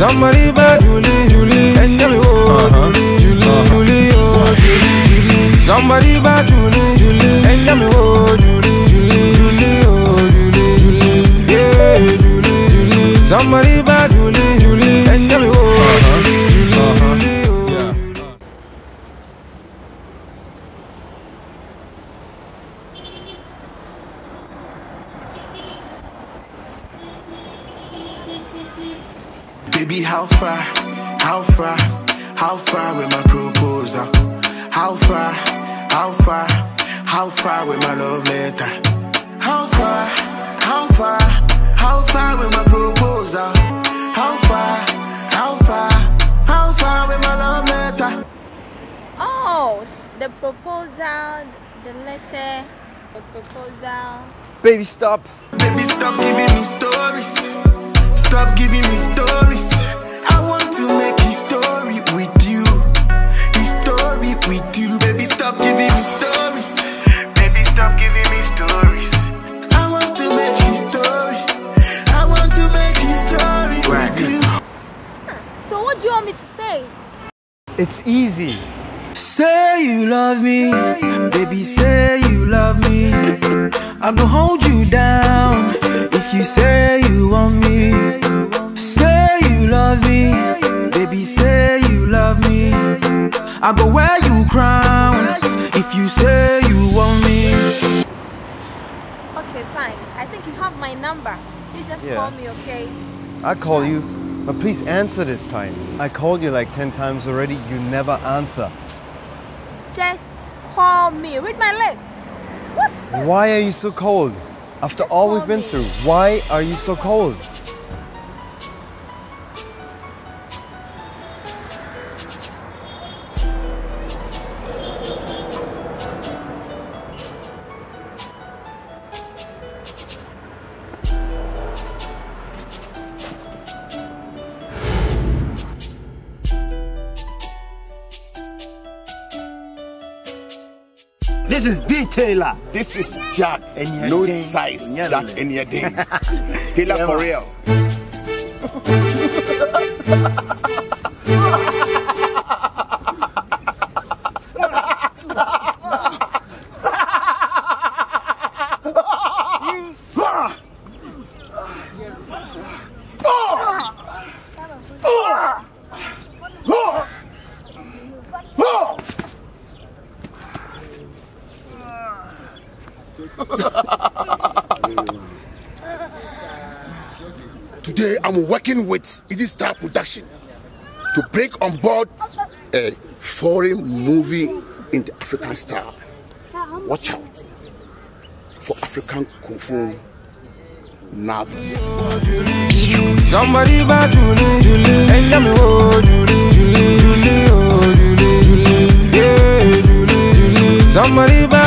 Somebody bad Julie, Julie, and tell me oh Julie, Julie, oh Julie. Somebody bad Julie, Julie, and tell me oh Julie, Julie, Julie, oh Julie, Julie, yeah Julie, Julie. Somebody bad Julie, Julie, and tell me oh Julie, Julie, oh. Baby, how far with my proposal? How far with my love letter? How far with my proposal? How far with my love letter? Oh, the proposal, the letter, the proposal. Baby, stop. Baby, stop giving me stories. Stop giving me stories. I want to make history with you. History with you. Baby, stop giving me stories. Baby, stop giving me stories. I want to make history. I want to make history with you. So what do you want me to say? It's easy. Say you love me, baby, say you love me. I go hold you down if you say you want me. Say you love me, baby, say you love me. I go wear you crown if you say you want me. Okay, fine. I think you have my number. You just call me, okay? I call you, but please answer this time. I called you like 10 times already, you never answer. Just call me. Read my lips. What's that? Why are you so cold? After all we've been through, why are you so cold? This is B. Taylor. This is Jack. And No size. Jack and your day. Taylor for real. Today I'm working with Easy Star Production to bring on board a foreign movie in the African style. Watch out for African Kung Fu now. Somebody bad Julie, Julie, and tell me oh Julie, Julie, Julie, oh Julie, Julie, yeah Julie, Julie. Somebody bad